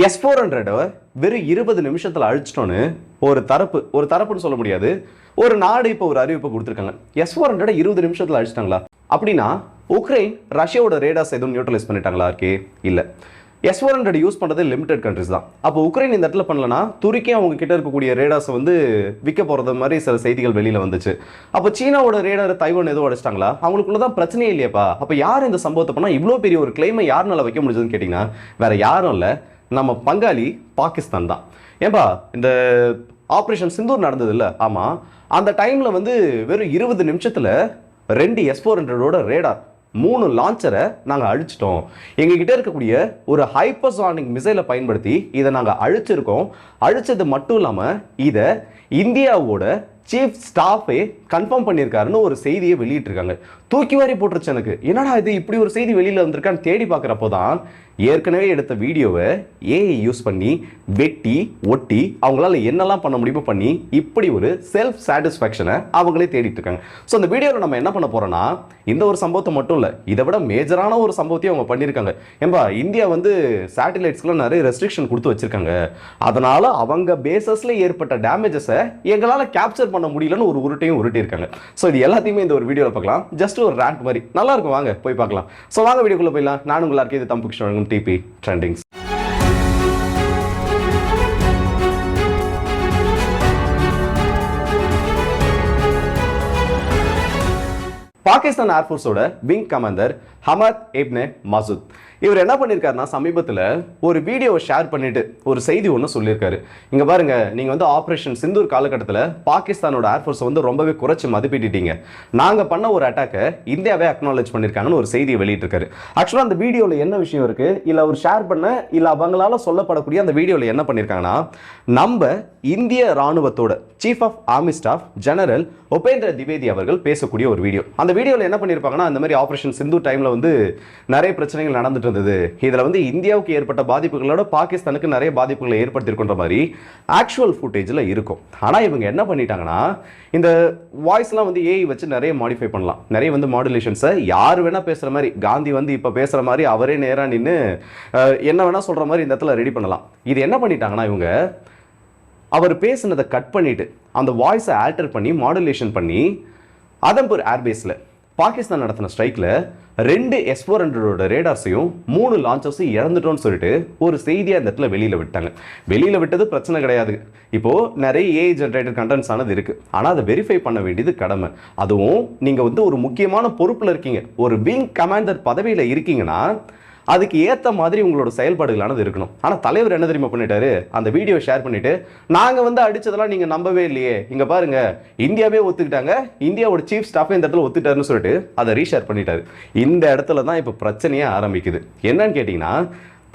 S-400 வெறும் 20 நிமிஷத்துல அழிச்சிட்டோன்னு ஒரு தரப்புன்னு சொல்ல முடியாது. ஒரு நாடு இப்போ ஒரு அறிவிப்பு கொடுத்துருக்காங்க. S-400 20 நிமிஷத்துல அழிச்சிட்டாங்களா? அப்படின்னா உக்ரைன் ரஷ்யாவோட ரேடார்ஸ் எதுவும் நியூட்ரலைஸ் பண்ணிட்டாங்களா? இல்ல. S-400 யூஸ் பண்றது லிமிடெட் கண்ட்ரிஸ் தான். அப்போ உக்ரைன் இந்த இடத்துல பண்ணலனா துருக்கி அவங்க கிட்ட இருக்கக்கூடிய ரேடார்ஸ் வந்து விற்க போறது மாதிரி சில செய்திகள் வெளியில வந்துச்சு. அப்போ சீனாவோட ரேடார் தைவான் ஏதோ அடிச்சிட்டாங்களா? அவங்களுக்குள்ளதான் பிரச்சனையே இல்லையாப்பா? அப்ப யார் இந்த சம்பவத்தை பண்ணா இவ்வளவு பெரிய ஒரு கிளைமை யாருனால வைக்க முடிஞ்சதுன்னு கேட்டீங்கன்னா வேற யாரும் இல்ல, நம்ம பங்காளி பாகிஸ்தான் தான். ஏன்பா இந்த ஆபரேஷன் சிந்தூர் நடந்தது இல்ல? ஆமா, அந்த டைம்ல வந்து வெறும் 20 நிமிஷத்துல 2 S-400 ரேடார் 3 லான்ச்சரை நாங்கள் அழிச்சிட்டோம். எங்ககிட்ட இருக்கக்கூடிய ஒரு ஹைப்பர்சானிக் மிசைலை பயன்படுத்தி இதை நாங்கள் அழிச்சிருக்கோம். அழிச்சது மட்டும் இல்லாமல் இதை இந்தியாவோட சீஃப் ஸ்டாஃபே கன்ஃபார்ம் பண்ணியிருக்காருன்னு ஒரு செய்தியை வெளியிட்டிருக்காங்க. தூக்கி வாரி போட்டுருச்சு எனக்கு. என்னடா இது இப்படி ஒரு செய்தி வெளியில் வந்திருக்கான்னு தேடி பார்க்குறப்போ தான் ஏற்கனவே எடுத்த வீடியோவை ஏஐ யூஸ் பண்ணி வெட்டி ஒட்டி அவங்களால என்னெல்லாம் பண்ண முடியுமோ பண்ணி இப்படி ஒரு செல்ஃப் சாட்டிஸ்ஃபேக்ஷனை அவங்களே தேடிட்டு இருக்காங்க. ஸோ அந்த வீடியோவில் நம்ம என்ன பண்ண போறோம்னா இந்த ஒரு சம்பவத்தை மட்டும் இல்லை, இதை விட மேஜரான ஒரு சம்பவத்தையும் அவங்க பண்ணியிருக்காங்க. ஏன்பா இந்தியா வந்து சேட்டலைட்ஸ்க்குலாம் நிறைய ரெஸ்ட்ரிக்ஷன் கொடுத்து வச்சிருக்காங்க. அதனால அவங்க பேசஸ்ல ஏற்பட்ட டேமேஜஸை எங்களால் கேப்சர் பண்ண முடியலன்னு ஒரு உருட்டையும் உருட்டியிருக்காங்க. ஸோ இது எல்லாத்தையுமே இந்த ஒரு வீடியோவில் பார்க்கலாம். ஜஸ்ட் ஒரு ரேண்ட் மாதிரி நல்லா இருக்கும், வாங்க போய் பார்க்கலாம். ஸோ வாங்க வீடியோக்குள்ள போயிடலாம். நான் உங்களா இருக்கேன், இது தம்பு கிருஷ்ணன் டிபி ட்ரெண்டிங்ஸ். பாகிஸ்தான் ஏர்ஃபோர்ஸோட விங் கமாண்டர் ஹமத் இப்னே மசூத் இவர் என்ன பண்ணியிருக்காருன்னா சமீபத்தில் ஒரு வீடியோவை ஷேர் பண்ணிட்டு ஒரு செய்தி ஒன்று சொல்லியிருக்காரு. இங்கே பாருங்க, நீங்கள் வந்து ஆப்ரேஷன் சிந்தூர் காலகட்டத்தில் பாகிஸ்தானோட ஏர்ஃபோர்ஸை வந்து ரொம்பவே குறைச்சி மதிப்பிட்டீங்க. நாங்கள் பண்ண ஒரு அட்டாக்கை இந்தியாவே அக்னாலேஜ் பண்ணியிருக்காங்கன்னு ஒரு செய்தியை வெளியிட்டிருக்காரு. ஆக்சுவலாக அந்த வீடியோவில் என்ன விஷயம் இருக்கு, இல்லை அவர் ஷேர் பண்ண இல்லை அவங்களால சொல்லப்படக்கூடிய அந்த வீடியோவில் என்ன பண்ணியிருக்காங்கன்னா, நம்ம இந்திய ராணுவத்தோட chief of army staff general Upendra Dwivedi அவர்கள் பேசக்கூடிய ஒரு வீடியோ. அந்த வீடியோவில் என்ன பண்ணியிருப்பாங்கன்னா, அந்த மாதிரி ஆப்ரேஷன் சிந்தூர் டைமில் வந்து நிறைய பிரச்சனைகள் நடந்துட்டு இருந்தது. இதுல வந்து இந்தியாவுக்கு ஏற்பட்ட பாதிப்புகளோட பாகிஸ்தானுக்கு நிறைய பாதிப்புகளை ஏற்படுத்தியிருக்கின்ற மாதிரி ஆக்சுவல் ஃபுட்டேஜ்ல இருக்கும். ஆனா இவங்க என்ன பண்ணிட்டாங்கன்னா, இந்த வாய்ஸ்லாம் வந்து ஏஐ வச்சு நிறைய மாடிஃபை பண்ணலாம். நிறைய வந்து மாடுலேஷன்ஸை யார் வேணா பேசுற மாதிரி, காந்தி வந்து இப்ப பேசுற மாதிரி அவரே நேரா நின்று என்ன வேணா சொல்ற மாதிரி இந்த இடத்துல ரெடி பண்ணலாம். இது என்ன பண்ணிட்டாங்கன்னா, இவங்க அவர் பேசுனதை கட் பண்ணிட்டு அந்த வாய்ஸை ஆல்டர் பண்ணி மாடுலேஷன் பண்ணி அதம்பூர் ஏர்பேஸ்ல பாகிஸ்தான் நடத்தின ஸ்ட்ரைக்ல 2 S-400 ரேடார்ஸையும் 3 லான்ச்சர்ஸையும் இழந்துட்டோம்னு சொல்லிட்டு ஒரு செய்தியை அந்த இடத்துல வெளியில விட்டாங்க. வெளியில விட்டது பிரச்சனை கிடையாது. இப்போ நிறைய ஏஐ ஜெனரேட்டட் கண்டென்ட்ஸ் ஆனது இருக்கு. ஆனா அதை வெரிஃபை பண்ண வேண்டியது கடமை. அதுவும் நீங்க வந்து ஒரு முக்கியமான பொறுப்புல இருக்கீங்க, ஒரு விங் கமாண்டர் பதவியில இருக்கீங்கன்னா அதுக்கு ஏற்ற மாதிரி உங்களோட செயல்பாடுகளானது இருக்கணும். ஆனால் தலைவர் என்ன தெரியுமா பண்ணிட்டாரு, அந்த வீடியோ ஷேர் பண்ணிட்டு நாங்கள் வந்து அடிச்சதெல்லாம் நீங்கள் நம்பவே இல்லையே, இங்கே பாருங்க இந்தியாவே ஒத்துக்கிட்டாங்க, இந்தியாவோட சீஃப் ஸ்டாஃபே இந்த இடத்துல ஒத்துட்டாருன்னு சொல்லிட்டு அதை ரீஷேர் பண்ணிட்டாரு. இந்த இடத்துல தான் இப்போ பிரச்சனையே ஆரம்பிக்குது. என்னன்னு கேட்டிங்கன்னா,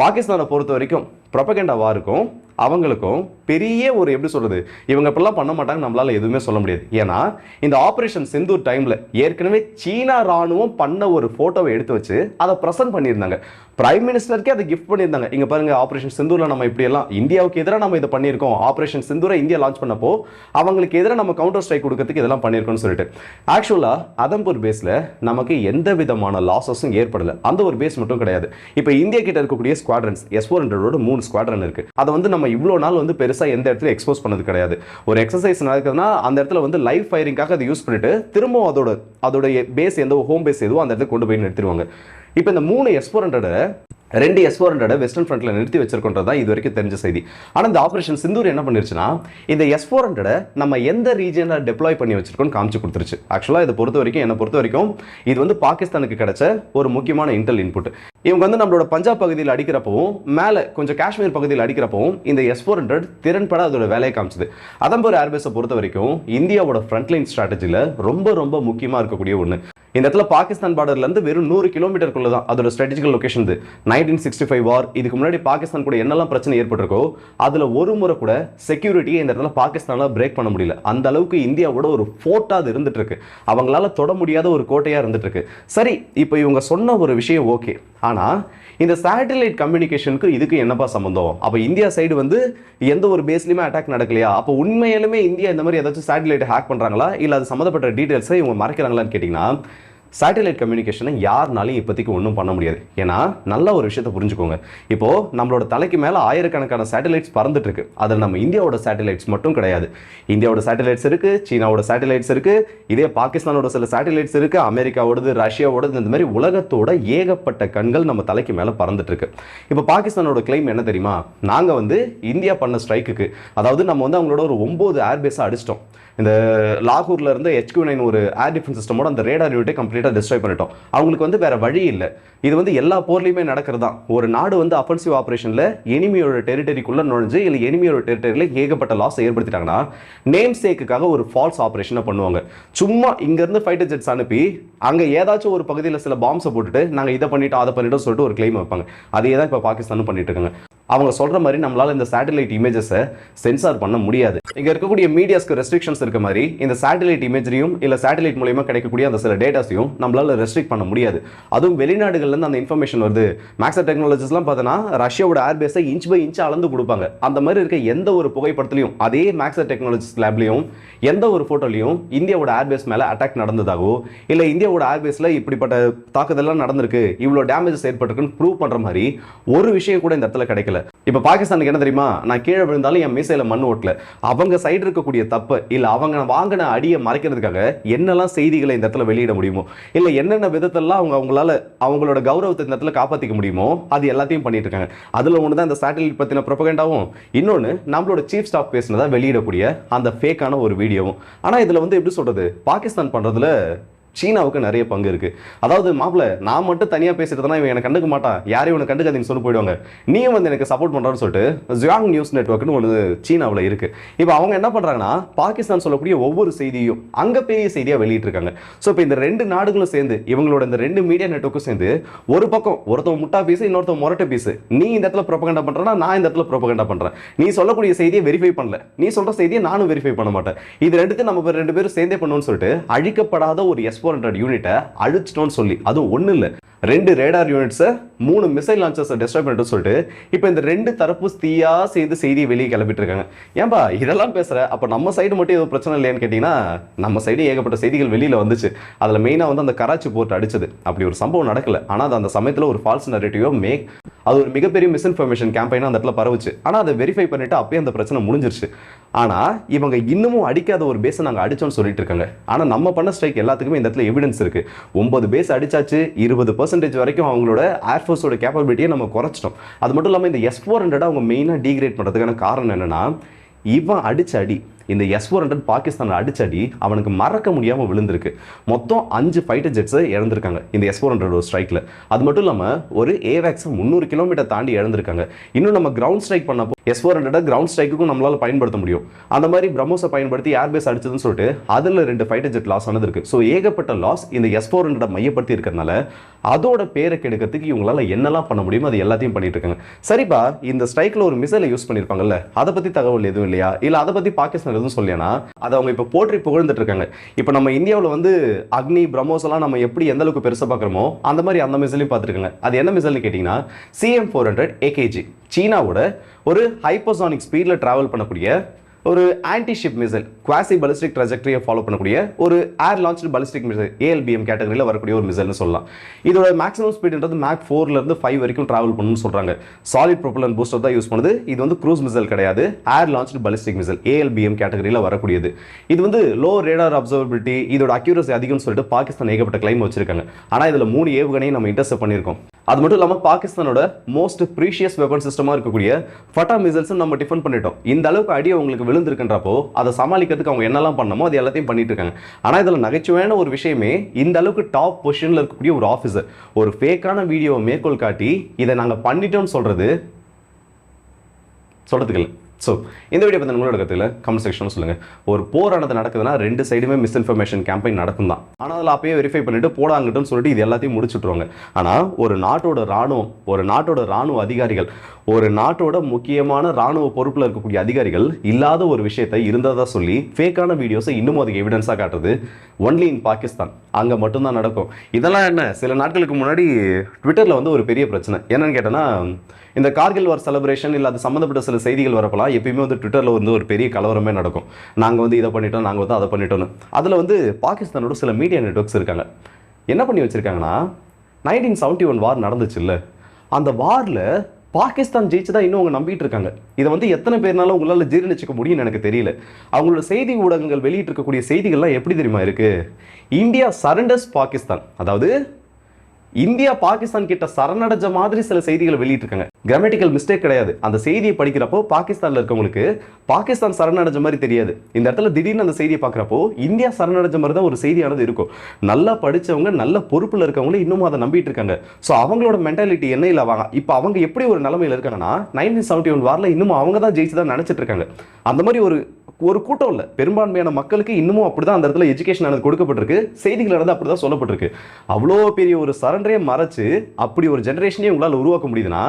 பாகிஸ்தானை பொறுத்த வரைக்கும் ப்ரொபகண்டா வாருக்கும் அவங்களுக்கும் பெரிய ஒரு எப்படி சொல்றது, இவங்க இப்பெல்லாம் பண்ண மாட்டாங்க நம்மளால எதுவுமே சொல்ல முடியாது. ஏன்னா இந்த ஆபரேஷன் சிந்தூர் டைம்ல ஏற்கனவே சீனா ராணுவம் பண்ண ஒரு போட்டோவை எடுத்து வச்சு அதை பிரசன்ட் பண்ணியிருந்தாங்க. பிரைம் மினிஸ்டருக்கே அதை கிஃப்ட் பண்ணியிருந்தாங்க. இங்க பாருங்க, ஆபரேஷன் சிந்தூர்ல நம்ம இப்படி எல்லாம் இந்தியாவுக்கு எதிராக நம்ம இதை பண்ணியிருக்கோம். ஆபரேஷன் சிந்தூரை இந்தியா லான்ச் பண்ணப்போ அவங்களுக்கு எதிராக நம்ம கவுண்டர் ஸ்ட்ரைக் கொடுக்கறதுக்கு இதெல்லாம் பண்ணியிருக்கோம்னு சொல்லிட்டு. ஆக்சுவலா அதம்பூர் பேஸ்ல நமக்கு எந்த விதமான லாஸஸும் ஏற்படல. அந்த ஒரு பேஸ் மட்டும் கிடையாது. இப்போ இந்தியா கிட்ட இருக்கக்கூடிய ஸ்குவாட்ரன்ஸ் S-400 3 ஸ்குவாட்ரன் இருக்கு. அதை வந்து நம்ம இவ்வளோ நாள் வந்து பெருசா எந்த இடத்துல எக்ஸ்போஸ் பண்ணது கிடையாது. ஒரு எக்ஸசைஸ் நடக்குதுன்னா அந்த இடத்துல வந்து லைவ் ஃபயரிங்காக அதை யூஸ் பண்ணிட்டு திரும்ப அதோட பேஸ் எந்த ஹோம் பேஸ் எதுவோ அந்த இடத்துல கொண்டு போய் நிறுத்திடுவாங்க. இப்போ இந்த 3 S-400 2 S-400 வெஸ்டர்ன் ஃப்ரண்ட்ல நிறுத்தி வச்சிருக்கோன்றதா இது வரைக்கும் தெரிஞ்ச செய்தி. ஆனால் இந்த ஆபரேஷன் சிந்தூர் என்ன பண்ணிருச்சுன்னா, இந்த S-400 நம்ம எந்த ரீஜன்ல டெப்ளாய் பண்ணி வச்சிருக்கோம்னு காமிச்சு கொடுத்துருச்சு. ஆக்சுவலா இதை பொறுத்த வரைக்கும் என்ன பொறுத்த வரைக்கும் இது வந்து பாகிஸ்தானுக்கு கிடைச்ச ஒரு முக்கியமான இன்டெல் இன்புட். இவங்க வந்து நம்மளோட பஞ்சாப் பகுதியில் அடிக்கிறப்பவும் மேலே கொஞ்சம் காஷ்மீர் பகுதியில் அடிக்கிறப்பவும் இந்த S-400 திறன்பட அதோட வேலையை காமிச்சது. அதம்பூர் ஏர்பேஸை பொறுத்த வரைக்கும் இந்தியாவோட ஃப்ரண்ட்லைன் ஸ்ட்ராட்டஜியில் ரொம்ப ரொம்ப முக்கியமாக இருக்கக்கூடிய ஒன்று. இந்த இடத்துல பாகிஸ்தான் பார்டர்ல இருந்து வெறும் 100 கிலோமீட்டருக்குள்ள தான் அதோட ஸ்ட்ராட்டஜிக்கல் லொகேஷன். 1965 வார், இதுக்கு முன்னாடி பாகிஸ்தான் கூட என்னெல்லாம் பிரச்சனை ஏற்பட்டிருக்கோ அதுல ஒரு முறை கூட செக்யூரிட்டியை இந்த இடத்துல பாகிஸ்தானால பிரேக் பண்ண முடியல. அந்த அளவுக்கு இந்தியாவோட ஒரு ஃபோர்ட்டா அது இருந்துட்டு இருக்கு. அவங்களால தொட முடியாத ஒரு கோட்டையா இருந்துட்டு இருக்கு. சரி, இப்போ இவங்க சொன்ன ஒரு விஷயம் ஓகே, ஆனா இந்த சேட்டலைட் கம்யூனிகேஷனுக்கு இதுக்கு என்னப்பா சம்பந்தம்? அப்போ இந்தியா சைடு வந்து எந்த ஒரு பேஸ்லையுமே அட்டாக் நடக்கலையா? அப்போ உண்மையிலுமே இந்தியா இந்த மாதிரி ஏதாச்சும் சேட்டலைட் ஹேக் பண்றாங்களா, இல்லை அது சம்மந்தப்பட்ட டீடைல்ஸை இவங்க மறைக்கிறாங்களான்னு கேட்டிங்கன்னா சேட்டலைட் கம்யூனிகேஷனை யாருனாலையும் இப்போதைக்கு ஒன்றும் பண்ண முடியாது. ஏன்னா நல்ல ஒரு விஷயத்தை புரிஞ்சுக்கோங்க. இப்போ நம்மளோட தலைக்கு மேலே ஆயிரக்கணக்கான சேட்டலைட்ஸ் பறந்துட்டு இருக்கு. அதில் நம்ம இந்தியாவோட சேட்டலைட்ஸ் மட்டும் கிடையாது. இந்தியாவோட சேட்டலைட்ஸ் இருக்கு, சீனாவோட சேட்டலைட்ஸ் இருக்கு, இதே பாகிஸ்தானோட சில சேட்டலைட்ஸ் இருக்கு, அமெரிக்காவோடது, ரஷ்யாவோடது, இந்த மாதிரி உலகத்தோட ஏகப்பட்ட கண்கள் நம்ம தலைக்கு மேலே பறந்துட்டு இருக்கு. இப்போ பாகிஸ்தானோட கிளைம் என்ன தெரியுமா? நாங்கள் வந்து இந்தியா பண்ண ஸ்ட்ரைக்குக்கு, அதாவது நம்ம வந்து அவங்களோட ஒரு 9 ஏர்பேஸை அடிச்சிட்டோம். இந்த லாகூர்ல இருந்து HQ-9 ஒரு ஏர் டிஃபென்ஸ் சிஸ்டமோட அந்த ரேடார் யூனிட்டை கம்ப்ளீட்டாக டிஸ்ட்ராய் பண்ணிட்டோம். அவங்களுக்கு வந்து வேற வழி இல்லை. இது வந்து எல்லா போர்லையுமே நடக்கிறது தான். ஒரு நாடு வந்து அஃபென்சிவ் ஆப்ரேஷனில் எனிமியோட டெரிட்டரிக்குள்ள நுழைஞ்சு இல்லை எனிமியோட டெரிட்டரியில் ஏகப்பட்ட லாஸ் ஏற்படுத்திட்டாங்கன்னா நேம் சேக்குக்காக ஒரு ஃபால்ஸ் ஆப்ரேஷனை பண்ணுவாங்க. சும்மா இங்கேருந்து ஃபைட்டர் ஜெட்ஸ் அனுப்பி அங்கே ஏதாச்சும் ஒரு பகுதியில் சில பாம்ஸை போட்டுட்டு நாங்கள் இதை பண்ணிட்டோம் அதை பண்ணிட்டோம் சொல்லிட்டு ஒரு கிளைம் வைப்பாங்க. அதே தான் இப்போ பாகிஸ்தானும் பண்ணிட்டு இருக்காங்க. அவங்க சொல்ற மாதிரி நம்மளால இந்த சேட்டலைட் இமேஜஸை சென்சார் பண்ண முடியாது. இங்க இருக்கக்கூடிய மீடியாஸ்க்கு ரெஸ்ட்ரிக்ஷன்ஸ் இருக்க மாதிரி இந்த சேட்டலைட் இமேஜரையும் இல்ல சேட்டலைட் மூலமா கிடைக்கக்கூடிய அந்த சில டேட்டாஸையும் நம்மளால ரெஸ்ட்ரிக்ட் பண்ண முடியாது. அதுவும் வெளிநாடுகள்ல இருந்து அந்த இன்ஃபர்மேஷன் வருது. மேக்ஸா டெக்னாலஜிஸ்லாம் பார்த்தோன்னா ரஷ்யாவோட ஏர்பேஸை இன்ச் பை இன்ச் அளந்து கொடுப்பாங்க. அந்த மாதிரி இருக்க எந்த ஒரு புகைப்படத்திலையும் அதே மேக்ஸா டெக்னாலஜிஸ் லேப்லையும் எந்த ஒரு போட்டோலையும் இந்தியாவோட ஏர்பேஸ் மேல அட்டாக் நடந்ததாகவோ இல்ல இந்தியாவோட ஏர்பேஸ்ல இப்படிப்பட்ட தாக்குதல்லாம் நடந்திருக்கு, இவ்வளவு டேமேஜஸ் ஏற்பட்டிருக்குன்னு ப்ரூவ் பண்ற மாதிரி ஒரு விஷயம் கூட இந்த இடத்துல கிடைக்கல. இப்ப பாகிஸ்தானுக்கு என்ன தெரியுமா? நான் கீழே விழுந்தாலும் என் மீசையில மண் ஓட்டல. அவங்க சைடு இருக்கக்கூடிய தப்பு இல்ல அவங்க வாங்கின அடியை மறைக்கிறதுக்காக என்னெல்லாம் செய்திகளை இந்த இடத்துல வெளியிட முடியுமோ இல்ல என்னென்ன விதத்தெல்லாம் அவங்களால அவங்களோட கௌரவத்தை இந்த இடத்துல காப்பாற்றிக்க முடியுமோ அது எல்லாத்தையும் பண்ணிட்டு இருக்காங்க. அதுல ஒண்ணுதான் இந்த சேட்டலைட் பத்தின ப்ரொபகண்டாவும், இன்னொன்னு நம்மளோட சீஃப் ஸ்டாஃப் பேசினதா வெளியிடக்கூடிய அந்த ஃபேக்கான ஒரு வீடியோவும். ஆனா இதுல வந்து எப்படி சொல்றது, பாகிஸ்தான் பண்றதுல சீனாவுக்கு நிறைய பங்கு இருக்கு. அதாவது மாப்பிள்ள நான் மட்டும் தனியா பேசிட்டு இவன் எனக்கு கண்டுக்க மாட்டான், யாரையும் உனக்கு கண்டுக்காதீங்கன்னு சொல்லி போயிடுவாங்க. நீயும் வந்து எனக்கு சப்போர்ட் பண்றான்னு சொல்லிட்டு ஜியாங் நியூஸ் நெட்வொர்க்னு ஒன்று சீனாவில் இருக்கு. இப்போ அவங்க என்ன பண்றாங்கன்னா பாகிஸ்தான் சொல்லக்கூடிய ஒவ்வொரு செய்தியும் அங்க பெரிய செய்தியா வெளியிட்டு இருக்காங்க. ஸோ இப்போ இந்த ரெண்டு நாடுகளும் சேர்ந்து இவங்களோட இந்த ரெண்டு மீடியா நெட்வொர்க்கும் சேர்ந்து ஒரு பக்கம் ஒருத்தவங்க முட்டா பீஸ் இன்னொருத்தவங்க முரட்ட பீஸ், நீ இந்த இடத்துல ப்ரொபகண்டா பண்றேன்னா நான் இந்த இடத்துல ப்ரொபகண்டா பண்றேன், நீ சொல்லக்கூடிய செய்தியை வெரிஃபை பண்ணல, நீ சொல்ற செய்தியை நானும் வெரிஃபை பண்ண மாட்டேன், இது ரெண்டுத்தையும் நம்ம ரெண்டு பேரும் சேர்ந்தே பண்ணுவோம்னு சொல்லிட்டு அழிக்கப்படாத ஒரு S-400 யூனிட்டை அழிச்சிட்டோம்னு சொல்லி, அதுவும் ஒண்ணு இல்ல 2 ரேடார் யூனிட்ஸை 3 மிசைல் லான்ச்சர்ஸை டெஸ்ட்ராய் பண்ணிட்டு சொல்லிட்டு இப்போ இந்த 2 தரப்பு தீயா செய்து செய்தியை வெளியே கிளப்பிட்டு இருக்காங்க. ஏன்பா இதெல்லாம் பேசுற, அப்ப நம்ம சைடு மட்டும் ஏதோ பிரச்சனை இல்லையான்னு கேட்டீங்கன்னா நம்ம சைடு ஏகப்பட்ட செய்திகள் வெளியில வந்துச்சு. அதுல மெயினா வந்து அந்த கராச்சி போர்ட் அடிச்சது அப்படி ஒரு சம்பவம் நடக்கல. ஆனா அது அந்த சமயத்துல ஒரு ஃபால்ஸ் நரேட்டிவோ அது ஒரு மிகப்பெரிய மிஸ்இன்ஃபர்மேஷன் கேம்பெயினா அந்த இடத்துல பரவுச்சு. ஆனா அதை வெரிஃபை பண்ணிட்டு அப்பயே அந்த பிரச்சனை முடிஞ்சிருச்சு. ஆனா இவங்க இன்னமும் அடிக்காத ஒரு பேஸை நாங்க அடிச்சோம்னு சொல்லிட்டு இருக்காங்க. ஆனா நம்ம பண்ண ஸ்ட்ரைக் எல்லாத்துக்குமே இந்த இடத்துல எவிடன்ஸ் இருக்கு. 9 பேஸ் அடிச்சாச்சு, 20% வரைக்கும் அவங்களோட ஏர்ஃபோர்ஸோட கேப்பபிலிட்டியை நம்ம குறைச்சிட்டோம். அது மட்டும் இல்லாமல் இந்த S-400 அவங்க மெயினாக டீக்ரேட் பண்ணுறதுக்கான காரணம் என்னன்னா, இவன் அடிச்ச அடி, இந்த S-400 பாகிஸ்தான் அடிச்ச அடி அவனுக்கு மறக்க முடியாமல் விழுந்திருக்கு. மொத்தம் 5 ஃபைட்டர் ஜெட்ஸ் இழந்திருக்காங்க இந்த S-400 ஸ்ட்ரைக்ல. அது மட்டும் இல்லாமல் ஒரு AWACS 300 கிலோமீட்டர் தாண்டி இழந்திருக்காங்க. இன்னும் நம்ம கிரவுண்ட் ஸ்ட்ரைக் பண்ணப்போ S-400 கிரவுண்ட் ஸ்ட்ரைக்குக்கும் நம்மளால பயன்படுத்த முடியும். அந்த மாதிரி பிரம்மோஸை பயன்படுத்தி ஏர்பேஸ் அடிச்சதுன்னு சொல்லிட்டு அதில் 2 ஃபைட்டர் ஜெட் லாஸ் ஆனது இருக்கு. ஸோ ஏகப்பட்ட லாஸ் இந்த S-400 மையப்படுத்தி இருக்கிறதுனால அதோட பேரை கெடுக்கிறதுக்கு இவங்களால என்னெல்லாம் பண்ண முடியுமோ அது எல்லாத்தையும் பண்ணிட்டு இருக்காங்க. சரிப்பா, இந்த ஸ்ட்ரைக்ல ஒரு மிசைலை யூஸ் பண்ணியிருப்பாங்கல்ல, அதை பத்தி தகவல் எதுவும் இல்லையா? இல்ல அதை பத்தி பாகிஸ்தான் எதுவும் சொல்லியானா? அதை அவங்க இப்ப போற்றி புகழ்ந்துட்டு இருக்காங்க. இப்ப நம்ம இந்தியாவில் வந்து அக்னி பிரம்மோஸ் எல்லாம் நம்ம எப்படி எந்த அளவுக்கு பெருசா பார்க்குறோமோ அந்த மாதிரி அந்த மிசைலையும் பார்த்துருக்காங்க. அது என்ன மிசைல்னு கேட்டீங்கன்னா CM-400 AKG, சீனாவோட ஒரு ஹைப்பர்சானிக் ஸ்பீட்ல டிராவல் பண்ணக்கூடிய ஒரு anti ship missile, quasi ballistic ட்ராஜெக்டரியை ஃபாலோ பண்ணக்கூடிய ஒரு air launched ballistic missile, ALBM கேட்டகரியில் வரக்கூடிய ஒரு மிசைல்னு சொல்லலாம். இதோட மேக்ஸிமம் ஸ்பீடுன்றது Mach 4ல இருந்து 5 வரைக்கும் டிராவல் பண்ணணும்னு சொல்றாங்க. சாலிட் ப்ரொபல்லன் பூஸ்டர் தான் யூஸ் பண்ணுது. இது வந்து க்ரூஸ் மிசைல் கிடையாது, ஏர் லான்ச்டு பலிஸ்டிக் மிசைல், ALBM கேட்டகரியில் வரக்கூடியது. இது வந்து லோ ரேடார் அப்சர்வபிலிட்டி, இதோட அக்யூரசி அதிகம்னு சொல்லிட்டு பாகிஸ்தான் ஏகப்பட்ட கிளைம் வச்சிருக்காங்க. ஆனா இதுல 3 ஏவுகணையும் நம்ம இன்டர்செப்ட் பண்ணியிருக்கோம். அது மட்டும் இல்லாமல் பாகிஸ்தானோட மோஸ்ட் ப்ரீஷியஸ் வெப்பன் சிஸ்டமா இருக்கக்கூடிய ஃபட்டா மிசைல்ஸ் நம்ம டிஃபெண்ட் பண்ணிட்டோம். இந்த அளவுக்கு அடி அவங்களுக்கு விழுந்திருக்குன்றப்போ அதை சமாளிக்கிறதுக்கு அவங்க என்னெல்லாம் பண்ணமோ அது எல்லாத்தையும் பண்ணிட்டு இருக்காங்க. ஆனால் இதில் நகைச்சுவையான ஒரு விஷயமே, இந்த அளவுக்கு டாப் பொசிஷனில் இருக்கக்கூடிய ஒரு ஆஃபீஸர் ஒரு ஃபேக்கான வீடியோவை மேற்கோள் காட்டி இதை நாங்கள் பண்ணிட்டோம்னு சொல்றதுக்கு இல்லை. ஸோ இந்த வீடியோ பற்றி உங்களோட கருத்துல கமெண்ட் செக்ஷனில் சொல்லுங்கள். ஒரு போரானது நடக்குதுன்னா 2 சைடுமே மிஸ்இன்ஃபர்மேஷன் கேம்பெயின் நடக்கும் தான். ஆனால் அதில் அப்பயே வெரிஃபை பண்ணிட்டு போடாங்கட்டுன்னு சொல்லிட்டு இது எல்லாத்தையும் முடிச்சுட்ருவாங்க. ஆனால் ஒரு நாட்டோட ராணுவம், ஒரு நாட்டோட ராணுவ அதிகாரிகள், ஒரு நாட்டோட முக்கியமான ராணுவ பொறுப்பில் இருக்கக்கூடிய அதிகாரிகள் இல்லாத ஒரு விஷயத்தை இருந்ததா சொல்லி ஃபேக்கான வீடியோஸை இன்னும் அதுக்கு எவிடன்ஸாக காட்டுறது ஒன்லி இன் பாகிஸ்தான். அங்கே மட்டும்தான் நடக்கும். இதெல்லாம் என்ன, சில நாட்களுக்கு முன்னாடி ட்விட்டரில் வந்து ஒரு பெரிய பிரச்சனை என்னன்னு கேட்டேன்னா, இந்த கார்கில் வார் செலிப்ரேஷன் இல்லை அது சம்மந்தப்பட்ட சில செய்திகள் வரப்பலாம் எப்பயுமே வந்து ட்விட்டரில் வந்து ஒரு பெரிய கலவரமே நடக்கும். நாங்கள் வந்து இதை பண்ணிட்டோம், நாங்கள் வந்து அதை பண்ணிட்டோன்னு. அதில் வந்து பாகிஸ்தானோட சில மீடியா நெட்வொர்க்ஸ் இருக்காங்க. என்ன பண்ணி வச்சிருக்காங்கன்னா 1971 வார் நடந்துச்சுல்ல, அந்த வாரில் பாகிஸ்தான் ஜெயிச்சு தான் இன்னும் அவங்க நம்பிட்டு இருக்காங்க. இதை வந்து எத்தனை பேர்னால உங்களால் ஜீரணிச்சிக்க முடியும்னு எனக்கு தெரியல. அவங்களோட செய்தி ஊடகங்கள் வெளியிட்டு இருக்கக்கூடிய செய்திகள்லாம் எப்படி தெரியுமா இருக்கு? இந்தியா சரண்டர்ஸ் பாகிஸ்தான், அதாவது இந்தியா பாகிஸ்தான் கிட்ட சரணடைஞ்ச மாதிரி சில செய்திகளை வெளியிட்டிருக்காங்க. கிராமட்டிக்கல் மிஸ்டேக் கிடையாது. அந்த செய்தியை படிக்கிறப்போ பாகிஸ்தான்ல இருக்கவங்களுக்கு பாகிஸ்தான் சரணடைஞ்ச மாதிரி தெரியாது. இந்த இடத்துல திடீர்னு அந்த செய்தியை பார்க்குறப்போ இந்தியா சரணடைஞ்ச மாதிரி தான் ஒரு செய்தியானது இருக்கும். நல்லா படிச்சவங்க, நல்ல பொறுப்புல இருக்கவங்களும் இன்னமும் அதை நம்பிட்டு இருக்காங்க. ஸோ அவங்களோட மென்டாலிட்டி என்ன இல்லை வாங்க, இப்போ அவங்க எப்படி ஒரு நிலைமையில இருக்காங்கன்னா 1971 வாரில் இன்னமும் அவங்க தான் ஜெயிச்சு தான் நினைச்சிட்டு இருக்காங்க. அந்த மாதிரி ஒரு கூட்டம் இல்லை, பெரும்பான்மையான மக்களுக்கு இன்னமும் அப்படிதான் அந்த இடத்துல எஜுகேஷன் ஆனது கொடுக்கப்பட்டிருக்கு, செய்திகள் ஆனது அப்படிதான் சொல்லப்பட்டிருக்கு. அவ்வளோ பெரிய ஒரு சரண்டரே மறைச்சு அப்படி ஒரு ஜெனரேஷனே உங்களால் உருவாக்க முடியுதுன்னா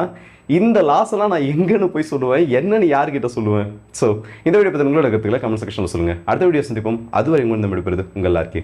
இந்த லாஸ் எல்லாம் நான் எங்கன்னு போய் சொல்லுவேன், என்னன்னு யார்கிட்ட சொல்லுவேன்? ஸோ இந்த வீடியோ பற்றி உங்களோட கருத்துக்களை கமெண்ட் செக்ஷனில் சொல்லுங்க. அடுத்த வீடியோ சந்திப்போம். அதுவரை உங்கள் விடுபடுது உங்கள் எல்லாருக்கே.